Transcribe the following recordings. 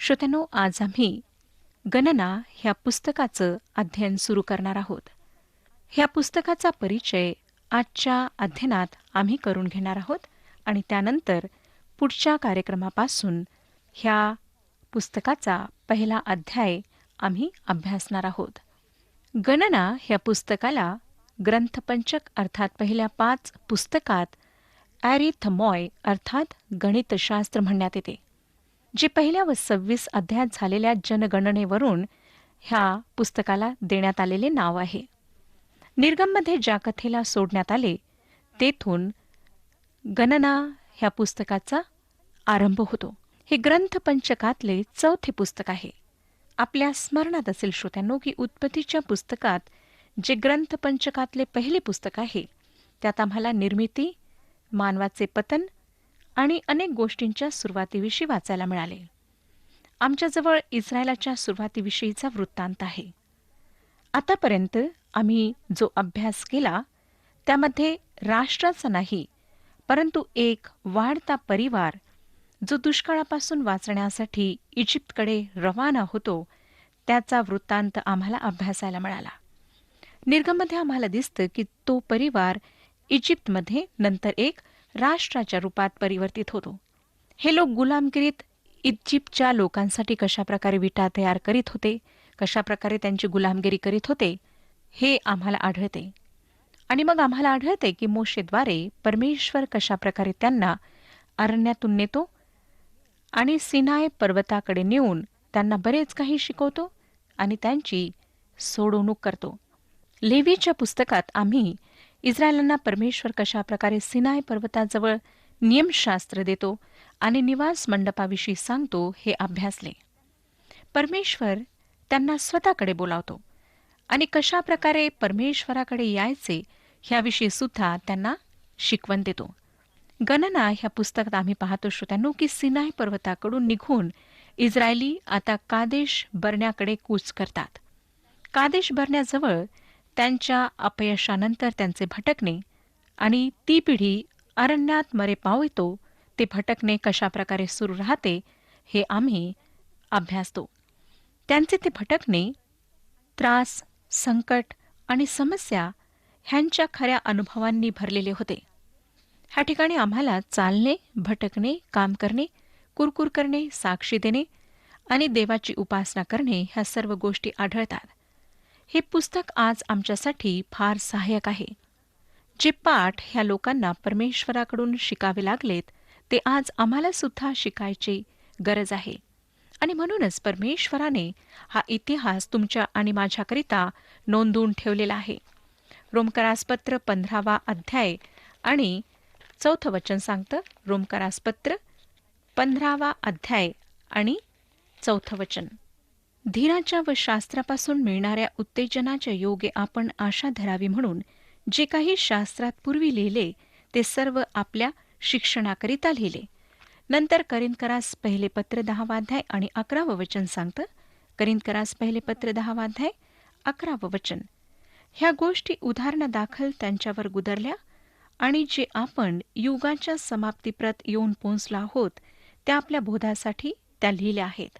श्रोत्यांनो, आज आम्ही गणना ह्या पुस्तकाचं अध्ययन सुरू करणार आहोत. ह्या पुस्तकाचा परिचय आजच्या अध्ययनात आम्ही करून घेणार आहोत आणि त्यानंतर पुढच्या कार्यक्रमापासून ह्या पुस्तकाचा पहिला अध्याय आम्ही अभ्यासणार आहोत. गणना ह्या पुस्तकाला ग्रंथपंचक अर्थात पहिल्या 5 पुस्तकात ॲरिथमॉय अर्थात गणितशास्त्र म्हणण्यात येते, जे पहिल्या व 26 अध्यायात झालेल्या जनगणनेवरून ह्या पुस्तकाला देण्यात आलेले नाव आहे. निर्गममध्ये ज्या कथेला सोडण्यात आले तेथून गणना ह्या पुस्तकाचा आरंभ होतो. हे ग्रंथपंचकातले 4थे पुस्तक आहे. आपल्या स्मरणात असेल श्रोत्यांनो की उत्पत्तीच्या पुस्तकात जे ग्रंथपंचकातले पहिले पुस्तक आहे त्यात आम्हाला निर्मिती, मानवाचे पतन आणि अनेक गोष्टींच्या सुरुवातीविषयी वाचायला मिळाले. आमच्याजवळ इस्रायलाच्या सुरुवातीविषयीचा वृत्तांत आहे. आतापर्यंत आम्ही जो अभ्यास केला त्यामध्ये राष्ट्राचा नाही, परंतु एक वाढता परिवार जो दुष्काळापासून वाचण्यासाठी इजिप्तकडे रवाना होतो त्याचा वृत्तांत आम्हाला अभ्यासायला मिळाला. निर्गममध्ये आम्हाला दिसतं की तो परिवार इजिप्तमध्ये नंतर एक राष्ट्राच्या रूपात परिवर्तित होतो. हे लोक गुलामगिरीत इजिप्तच्या लोकांसाठी कशाप्रकारे विटा तयार करीत होते, कशाप्रकारे त्यांची गुलामगिरी करीत होते हे आम्हाला आढळते. आणि मग आम्हाला आढळते की मोशेद्वारे परमेश्वर कशाप्रकारे त्यांना अरण्यातून नेतो आणि सिनाय पर्वताकडे नेऊन त्यांना बरेच काही शिकवतो आणि त्यांची सोडवणूक करतो. लेवीच्या पुस्तकात आम्ही इस्रायलांना परमेश्वर कशाप्रकारे सिनाय पर्वताजवळ नियमशास्त्र देतो आणि निवास मंडपाविषयी सांगतो हे अभ्यासले. परमेश्वर त्यांना स्वतःकडे बोलावतो आणि कशाप्रकारे परमेश्वराकडे यायचे ह्याविषयी सुद्धा त्यांना शिकवण देतो. गणना ह्या पुस्तकात आम्ही पाहतो श्रोत्यांनो की सिनाय पर्वताकडून निघून इस्रायली आता कादेश बर्न्याकडे कूच करतात. कादेश बर्न्याजवळ त्यांच्या अपयशानंतर त्यांचे भटकणे आणि ती पिढी अरण्यात मरे पावतो ते भटकणे कशाप्रकारे सुरू राहते हे आम्ही अभ्यासतो. त्यांचे ते भटकणे त्रास, संकट आणि समस्या ह्यांच्या खऱ्या अनुभवांनी भरलेले होते. ह्या ठिकाणी आम्हाला चालणे, भटकणे, काम करणे, कुरकुर करणे, साक्षी देणे आणि देवाची उपासना करणे ह्या सर्व गोष्टी आढळतात. हे पुस्तक आज आमच्यासाठी फार सहाय्यक आहे. जे पाठ ह्या लोकांना परमेश्वराकडून शिकावे लागलेत ते आज आम्हाला सुद्धा शिकायची गरज आहे. आणि म्हणूनच परमेश्वराने हा इतिहास तुमच्या आणि माझ्याकरिता नोंदवून ठेवलेला आहे. रोमकरासपत्र 15वा अध्याय आणि 4थं वचन सांगतं. रोमकरासपत्र 15वा अध्याय आणि 4थं वचन. धीराच्या व शास्त्रापासून मिळणाऱ्या उत्तेजनाच्या योगे आपण आशा धरावी म्हणून जे काही शास्त्रात पूर्वी लिहिले ते सर्व आपल्या शिक्षणाकरिता लिहिले. नंतर करिंथकरास पहिले पत्र 10वा अध्याय आणि 11वं वचन सांगतं. करिंथकरास पहिले पत्र 10वा अध्याय 11वं वचन. ह्या गोष्टी उदाहरणादाखल त्यांच्यावर गुदरल्या आणि जे आपण युगाच्या समाप्तीप्रत येऊन पोहोचलो आहोत त्या आपल्या बोधासाठी त्या लिहिल्या आहेत.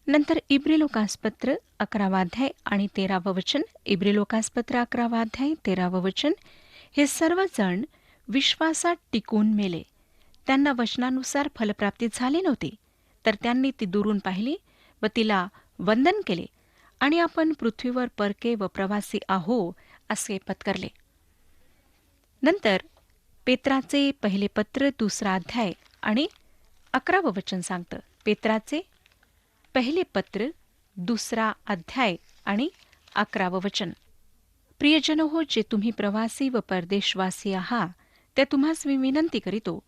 नंतर इब्रिलोकासपत्र 11वा अध्याय आणि 13वं वचन. इब्रिलोकासपत्र 11वा अध्याय 13वं वचन. हे सर्वजण विश्वासात टिकून मेले. त्यांना वचनानुसार फलप्राप्ती झाली नव्हती, तर त्यांनी ती दुरून पाहिली व तिला वंदन केले आणि आपण पृथ्वीवर परके व प्रवासी आहो असे पत्करले. नंतर पेत्राचे पहिले पत्र 2रा अध्याय आणि 11वं वचन सांगतं. पेत्राचे पहिले पत्र 2रा अध्याय आणि 11वं वचन. प्रियजन हो, जे तुम्ही प्रवासी व परदेशवासी आहात त्या तुम्हास मी विनंती करीतो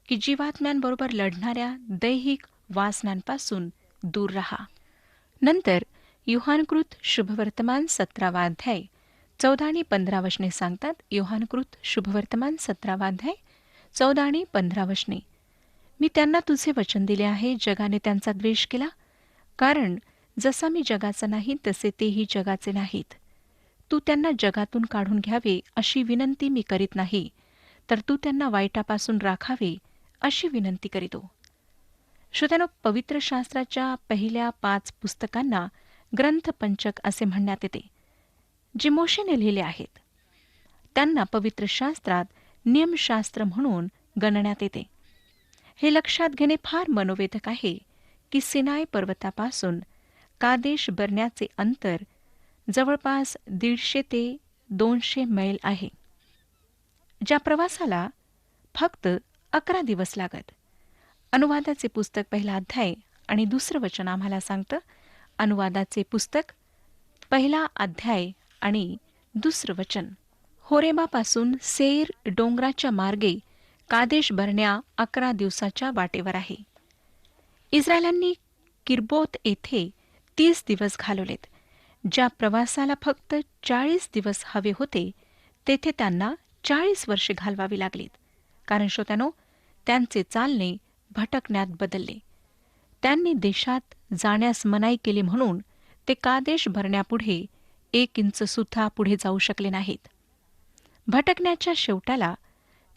की जीवात्म्यांबरोबर लढणाऱ्या दैहिक वासनांपासून दूर रहा. नंतर योहानकृत शुभवर्तमान 17वा अध्याय 14 आणि 15 वचने सांगतात. योहानकृत शुभवर्तमान 17वा अध्याय 14 आणि 15 वचने. मी त्यांना तुझे वचन दिले आहे, जगाने त्यांचा द्वेष केला, कारण जसा मी जगाचा नाही तसे तेही जगाचे नाहीत. तू त्यांना जगातून काढून घ्यावे अशी विनंती मी करीत नाही, तर तू त्यांना वाईटापासून राखावे अशी विनंती करीतो. श्रोत्यानो, पवित्र शास्त्राच्या पहिल्या 5 पुस्तकांना ग्रंथपंचक असे म्हणण्यात येते, जे मोशेने लिहिले आहेत. त्यांना पवित्र शास्त्रात नियमशास्त्र म्हणून गणण्यात येते. हे लक्षात घेणे फार मनोवेधक आहे की सिनाय पर्वतापासून कादेश बर्न्याचे अंतर जवळपास 150 ते 200 मैल आहे. ज्या प्रवासाला फक्त 11 दिवस लागत. अनुवादाचे पुस्तक पहिला अध्याय आणि 2 वचन आम्हाला सांगतं. अनुवादाचे पुस्तक पहिला अध्याय आणि 2 वचन. होरेमापासून सेर डोंगराच्या मार्गे कादेश बर्न्या 11 दिवसाच्या वाटेवर आहे. इस्रायलांनी किरबोत येथे 30 दिवस घालवलेत. ज्या प्रवासाला फक्त 40 दिवस हवे होते, तेथे त्यांना 40 वर्षे घालवावी लागलीत. कारण श्रोत्यानो, त्यांचे चालणे भटकण्यात बदलले. त्यांनी देशात जाण्यास मनाई केली म्हणून ते कादेश भरण्यापुढे 1 इंच सुद्धा पुढे जाऊ शकले नाहीत. भटकण्याच्या शेवटाला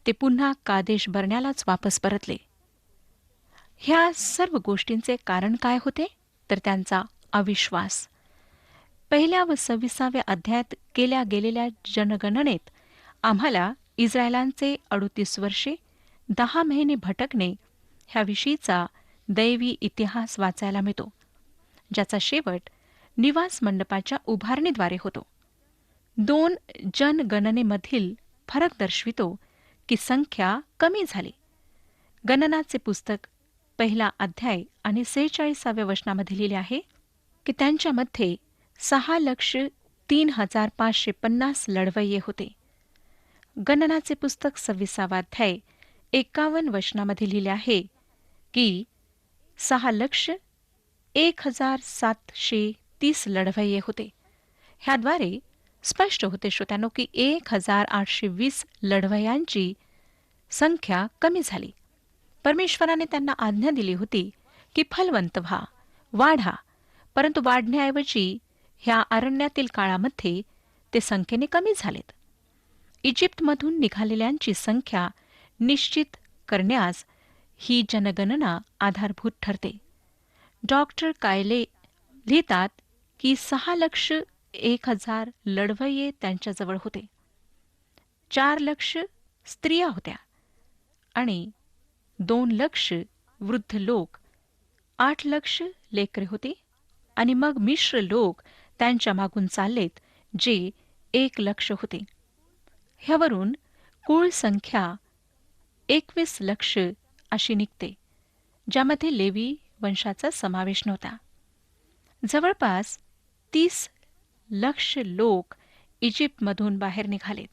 ते पुन्हा कादेश बर्न्यालाच वापस परतले. ह्या सर्व गोष्टींचे कारण काय होते? तर त्यांचा अविश्वास. पहिल्या व 26व्या अध्यायात केल्या गेलेल्या जनगणनेत आम्हाला इस्रायलांचे 38 वर्षे 10 महिने भटकणे ह्याविषयीचा दैवी इतिहास वाचायला मिळतो, ज्याचा शेवट निवास मंडपाच्या उभारणीद्वारे होतो. 2 जनगणनेमधील फरक दर्शवितो की संख्या कमी झाली. गणनाचे पुस्तक पहिला अध्याय आणि 46व्या वचनामध्ये लिहिले आहे की त्यांच्यामध्ये 6,03,550 लढवय्ये होते. गणनाचे पुस्तक 26वा अध्याय 51 वचनामध्ये लिहिले आहे की 6,01,730 लढवय्ये होते. ह्याद्वारे स्पष्ट होते श्रोत्यानो की 1,820 लढवय्यांची संख्या कमी झाली. परमेश्वराने त्यांना आज्ञा दिली होती की फलवंत व्हा, वाढा, परंतु वाढण्याऐवजी ह्या अरण्यातील काळामध्ये ते संख्येने कमी झालेत. इजिप्तमधून निघालेल्यांची संख्या निश्चित करण्यास ही जनगणना आधारभूत ठरते. डॉक्टर कायले लिहितात की 6,01,000 लढवय्ये त्यांच्याजवळ होते. 4 लाख स्त्रिया होत्या आणि 2 लाख वृद्ध लोक, 8 लाख लेकरे होती आणि मग मिश्र लोक त्यांच्या मागून चाललेत, जे 1 लाख होते. ह्यावरून कुळ संख्या 21 लाख अशी निघते, ज्यामध्ये लेवी वंशाचा समावेश नव्हता. जवळपास 30 लाख लोक इजिप्तमधून बाहेर निघालेत.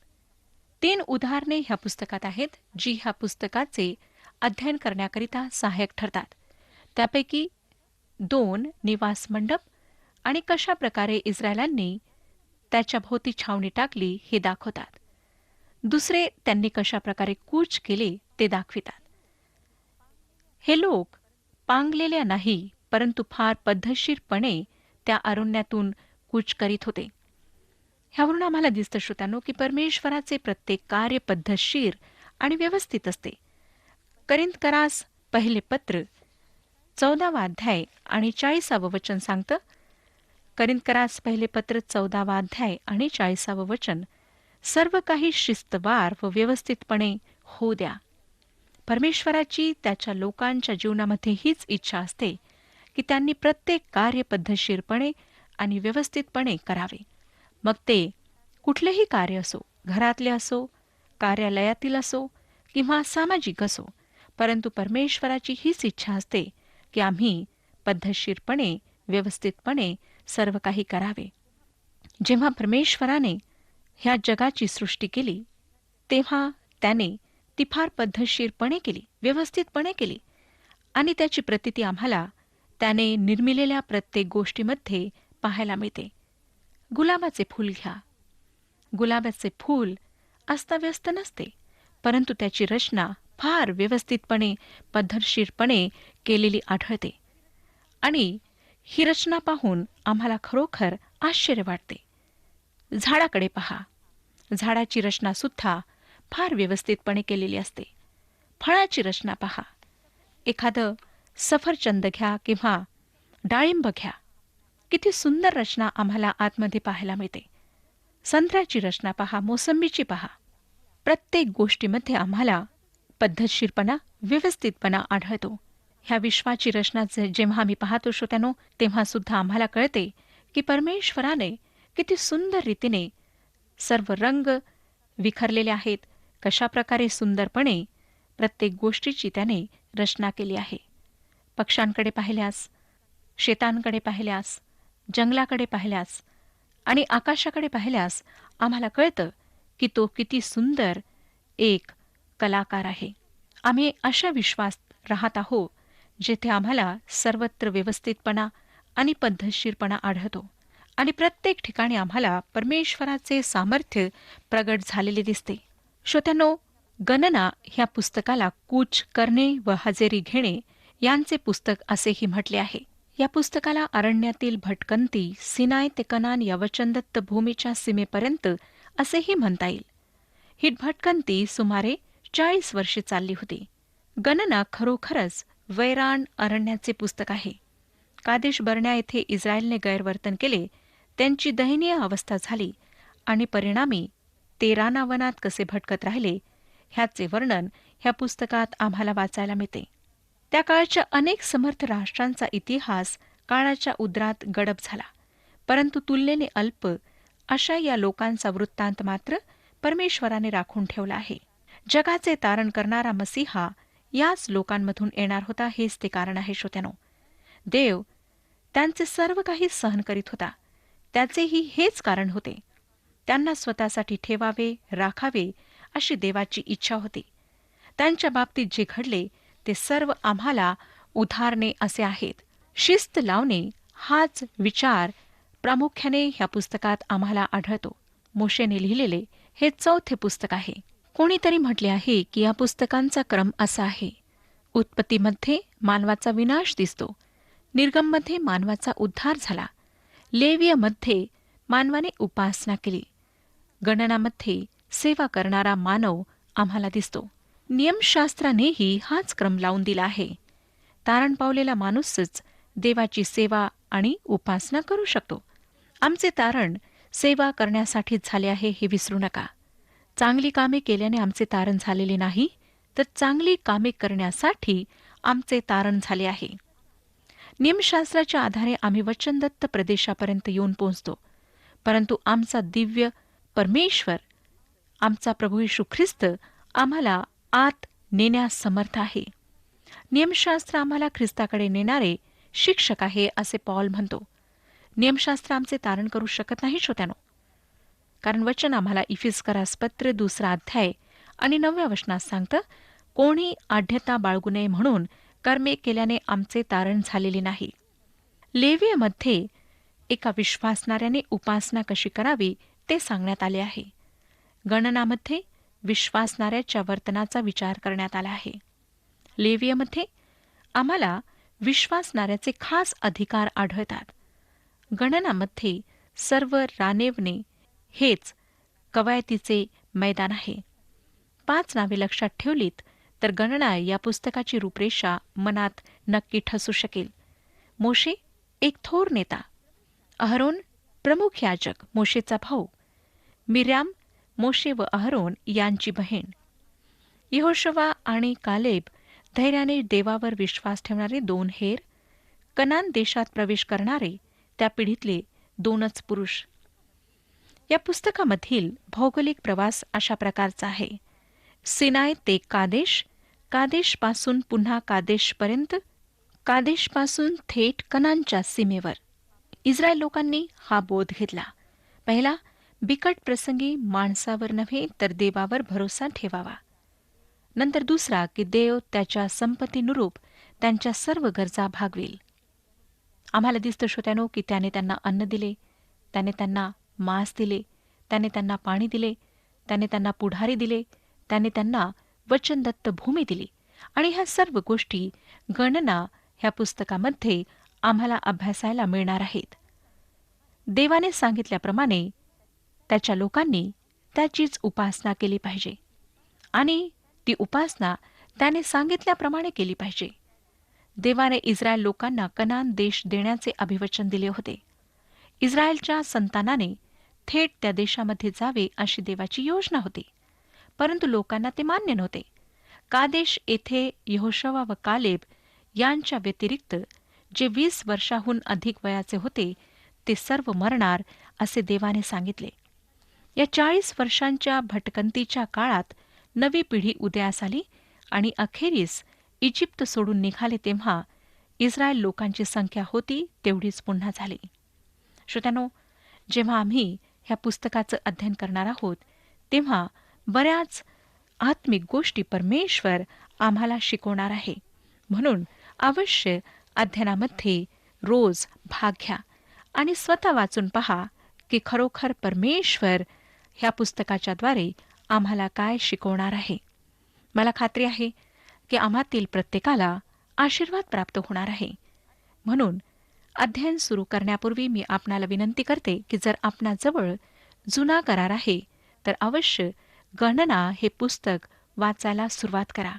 3 उदाहरणे ह्या पुस्तकात आहेत, जी ह्या पुस्तकाचे अध्ययन करण्याकरिता सहाय्यक ठरतात. त्यापैकी 2 निवास मंडप आणि कशा प्रकारे इस्रायलांनी त्याच्या भोवती छावणी टाकली हे दाखवतात. दुसरे, त्यांनी कशा प्रकारे कूच केले ते दाखवितात. हे लोक पांगलेल्या नाही, परंतु फार पद्धतशीरपणे त्या अरण्यातून कूच करीत होते. ह्यावरून आम्हाला दिसतं श्रोत्यांनो की परमेश्वराचे प्रत्येक कार्य पद्धतशीर आणि व्यवस्थित असते. करिंथकरास पहिले पत्र 14वा अध्याय आणि 40वे वचन सांगतं. करिंथकरास पहिले पत्र 14वा अध्याय आणि 40वे वचन. सर्व काही शिस्तवार व व्यवस्थितपणे होऊ द्या. परमेश्वराची त्याच्या लोकांच्या जीवनामध्ये हीच इच्छा असते की त्यांनी प्रत्येक कार्य पद्धतशीरपणे आणि व्यवस्थितपणे करावे. मग ते कुठलेही कार्य असो, घरातले असो, कार्यालयातील असो किंवा सामाजिक असो, परंतु परमेश्वराची हीच इच्छा असते की आम्ही पद्धतशीरपणे, व्यवस्थितपणे सर्व काही करावे. जेव्हा परमेश्वराने ह्या जगाची सृष्टी केली, तेव्हा त्याने ती फार पद्धतशीरपणे केली, व्यवस्थितपणे केली आणि त्याची प्रतीती आम्हाला त्याने निर्मिलेल्या प्रत्येक गोष्टीमध्ये पाहायला मिळते. गुलाबाचे फूल घ्या. गुलाबाचे फूल अस्ताव्यस्त नसते, परंतु त्याची रचना फार व्यवस्थितपणे, पद्धतशीरपणे केलेली आढळते आणि ही रचना पाहून आम्हाला खरोखर आश्चर्य वाटते. झाडाकडे पहा. झाडाची रचना सुद्धा फार व्यवस्थितपणे केलेली असते. फळाची रचना पहा. एखादं सफरचंद घ्या किंवा डाळिंब घ्या, किती सुंदर रचना आम्हाला आतमध्ये पाहायला मिळते. संत्र्याची रचना पहा, मोसंबीची पहा. प्रत्येक गोष्टीमध्ये आम्हाला पद्धतशीरपणा, व्यवस्थितपणा आढळतो. ह्या विश्वाची रचना जेव्हा आम्ही पाहतो श्रोत्यानो, तेव्हा सुद्धा आम्हाला कळते की परमेश्वराने किती सुंदर रीतीने सर्व रंग विखरलेले आहेत, कशाप्रकारे सुंदरपणे प्रत्येक गोष्टीची त्याने रचना केली आहे. पक्ष्यांकडे पाहिल्यास, शेतांकडे पाहिल्यास, जंगलाकडे पाहिल्यास आणि आकाशाकडे पाहिल्यास आम्हाला कळतं की तो किती सुंदर एक कलाकार आहे. आम्ही अशा विश्वास राहत आहोत जेथे आम्हाला सर्वत्र व्यवस्थितपणा आणि पद्धतशीरपणा आढळतो आणि प्रत्येक ठिकाणी आम्हाला परमेश्वराचे सामर्थ्य प्रगट झालेले दिसते. श्रोत्यांनो, गणना ह्या पुस्तकाला कूच करणे व हजेरी घेणे यांचे पुस्तक असेही म्हटले आहे. या पुस्तकाला अरण्यातील भटकंती, सिनाय ते कनान या वचनदत्त भूमीच्या सीमेपर्यंत असेही म्हणता येईल. ही भटकंती सुमारे 40 वर्षे चालली होती. गणना खरोखरच वैराण अरण्याचे पुस्तक आहे. कादेश बर्न्या येथे इस्रायलने गैरवर्तन केले, त्यांची दयनीय अवस्था झाली आणि परिणामी ते रानावनात कसे भटकत राहिले ह्याचे वर्णन ह्या पुस्तकात आम्हाला वाचायला मिळते. त्या काळच्या अनेक समर्थ राष्ट्रांचा इतिहास काळाच्या उद्रात गडप झाला, परंतु तुलनेने अल्प अशा या लोकांचा वृत्तांत मात्र परमेश्वराने राखून ठेवला आहे. जगाचे तारण करणारा मसीहा याच लोकांमधून येणार होता, हेच ते कारण आहे. श्रोत्यानो, देव त्यांचे सर्व काही सहन करीत होता. त्याचेही हेच कारण होते. त्यांना स्वतःसाठी ठेवावे, राखावे अशी देवाची इच्छा होती. त्यांच्या बाबतीत जे घडले ते सर्व आम्हाला उदाहरणे असे आहेत. शिस्त लावणे हाच विचार प्रामुख्याने ह्या पुस्तकात आम्हाला आढळतो. मोशेने लिहिलेले हे 4थे पुस्तक आहे. कोणीतरी म्हटले आहे की या पुस्तकांचा क्रम असा आहे: उत्पत्तीमध्ये मानवाचा विनाश दिसतो, निर्गममध्ये मानवाचा उद्धार झाला, लेवियमध्ये मानवाने उपासना केली, गणनामध्ये सेवा करणारा मानव आम्हाला दिसतो. नियमशास्त्रानेही हाच क्रम लावून दिला आहे. तारण पावलेला माणूसच देवाची सेवा आणि उपासना करू शकतो. आमचे तारण सेवा करण्यासाठीच झाले आहे हे विसरू नका. चांगली कामे केल्याने आमचे तारण झालेले नाही, तर चांगली कामे करण्यासाठी आमचे तारण झाले आहे. नियमशास्त्राच्या आधारे आम्ही वचनदत्त प्रदेशापर्यंत येऊन पोहोचतो, परंतु आमचा दिव्य परमेश्वर, आमचा प्रभू येशू ख्रिस्त आम्हाला आत नेण्यास समर्थ आहे. नियमशास्त्र आम्हाला ख्रिस्ताकडे नेणारे शिक्षक आहे असे पॉल म्हणतो. नियमशास्त्र आमचे तारण करू शकत नाही श्रोत्यानो, कारण वचन आम्हाला इफिस्करास पत्र 2 अध्याय आणि 9व्या वचनात सांगतं, कोणी आढ्यता बाळगू नये म्हणून कर्मे केल्याने आमचे तारण झालेले नाही. लेवियमध्ये एका विश्वासणाऱ्याने उपासना कशी करावी ते सांगण्यात आले आहे. गणनामध्ये विश्वासणाऱ्याच्या वर्तनाचा विचार करण्यात आला आहे. लेवियमध्ये आम्हाला विश्वासणाऱ्याचे खास अधिकार आढळतात. गणनामध्ये सर्व रानेवणे हेच कवायतीचे मैदान आहे. 5 नावे लक्षात ठेवलीत तर गणना या पुस्तकाची रूपरेषा मनात नक्की ठसू शकेल. मोशे एक थोर नेता, अहरोन प्रमुख याजक, मोशेचा भाऊ, मिर्याम मोशे व अहरोन यांची बहीण, यहोशवा आणि कालेब धैर्याने देवावर विश्वास ठेवणारे 2 हेर, कनान देशात प्रवेश करणारे त्या पिढीतले 2च पुरुष. या पुस्तकामधील भौगोलिक प्रवास अशा प्रकारचा आहे: सिनाय ते कादेश, कादेशपासून पुन्हा कादेशपर्यंत, कादेशपासून थेट कनानच्या सीमेवर. इस्रायल लोकांनी हा बोध घेतला: पहिला, बिकट प्रसंगी माणसावर नव्हे तर देवावर भरोसा ठेवावा. नंतर दुसरा, की देव त्याच्या संपत्तीनुरूप त्यांच्या सर्व गरजा भागवेल. आम्हाला दिसतं श्रोत्यानो की त्याने त्यांना अन्न दिले, त्याने त्यांना मांस दिले, त्याने त्यांना पाणी दिले, त्याने त्यांना पुढारी दिले, त्याने त्यांना वचनदत्त भूमी दिली. आणि ह्या सर्व गोष्टी गणना ह्या पुस्तकामध्ये आम्हाला अभ्यासायला मिळणार आहेत. देवाने सांगितल्याप्रमाणे त्याच्या लोकांनी त्याचीच उपासना केली पाहिजे आणि ती उपासना त्याने सांगितल्याप्रमाणे केली पाहिजे. देवाने इस्रायल लोकांना कनान देश देण्याचे अभिवचन दिले होते. इस्रायलच्या संतानाने थेट त्या देशामध्ये जावे अशी देवाची योजना होती. परंतु लोकांना ते मान्य नव्हते. कादेश येथे यहोशवा व कालेब यांच्या व्यतिरिक्त जे 20 वर्षाहून अधिक वयाचे होते ते सर्व मरणार असे देवाने सांगितले. या 40 वर्षांच्या भटकंतीच्या काळात नवी पिढी उदयास आली आणि अखेरीस इजिप्त सोडून निघाले तेव्हा इस्रायल लोकांची संख्या होती तेवढीच पुन्हा झाली. श्रोत्यानो, जेव्हा आम्ही ह्या पुस्तकाचं अध्ययन करणार आहोत तेव्हा बऱ्याच आत्मिक गोष्टी परमेश्वर आम्हाला शिकवणार आहे. म्हणून अवश्य अध्ययनामध्ये रोज भाग घ्या आणि स्वतः वाचून पहा की खरोखर परमेश्वर ह्या पुस्तकाच्याद्वारे आम्हाला काय शिकवणार आहे. मला खात्री आहे की आम्हातील प्रत्येकाला आशीर्वाद प्राप्त होणार आहे. म्हणून अध्ययन सुरू करण्यापूर्वी मी आपणाला विनंती करते की जर आपणाजवळ जुना करार आहे तर अवश्य गणना हे पुस्तक वाचायला सुरुवात करा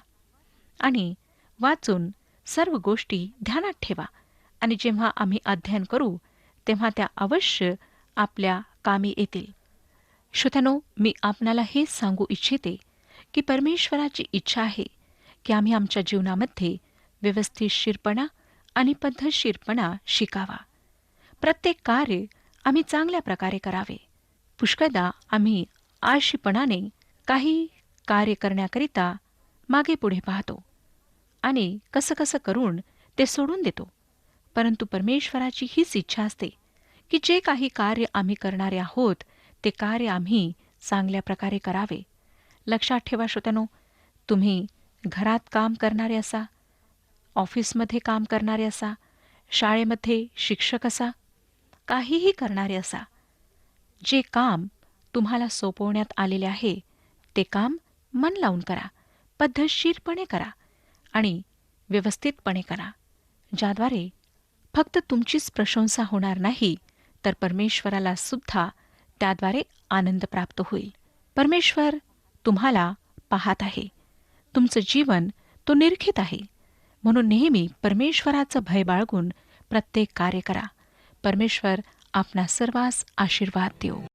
आणि वाचून सर्व गोष्टी ध्यानात ठेवा आणि जेव्हा आम्ही अध्ययन करू तेव्हा त्या अवश्य आपल्या कामी येतील. श्रोत्यानो, मी आपणाला हे सांगू इच्छिते की परमेश्वराची इच्छा आहे की आम्ही आमच्या जीवनामध्ये व्यवस्थितशीरपणा आणि पद्धतशीरपणा शिकावा. प्रत्येक कार्य आम्ही चांगल्या प्रकारे करावे. पुष्कळदा आम्ही आळशीपणाने काही कार्य करण्याकरिता मागे पुढे पाहतो आणि कसं करून ते सोडून देतो. परंतु परमेश्वराची हीच इच्छा असते की जे काही कार्य आम्ही करणारे आहोत ते कार्य आम्ही चांगल्या प्रकारे करावे. लक्षात ठेवा श्रोत्यानो, तुम्ही घरात काम करणारे असा, ऑफिसमध्ये काम करणारे असा, शाळेमध्ये शिक्षक असा, काहीही करणारे असा, जे काम तुम्हाला सोपवण्यात आलेले आहे ते काम मन लावून करा, पद्धतशीरपणे करा आणि व्यवस्थितपणे करा, ज्याद्वारे फक्त तुमचीच प्रशंसा होणार नाही तर परमेश्वराला सुद्धा त्याद्वारे आनंद प्राप्त होईल. परमेश्वर तुम्हाला पाहत आहे. तुमचं जीवन तो निरखित आहे. म्हणून नेहमी परमेश्वराचं भय बाळगून प्रत्येक कार्य करा. परमेश्वर आपणा सर्वांस आशीर्वाद देवो.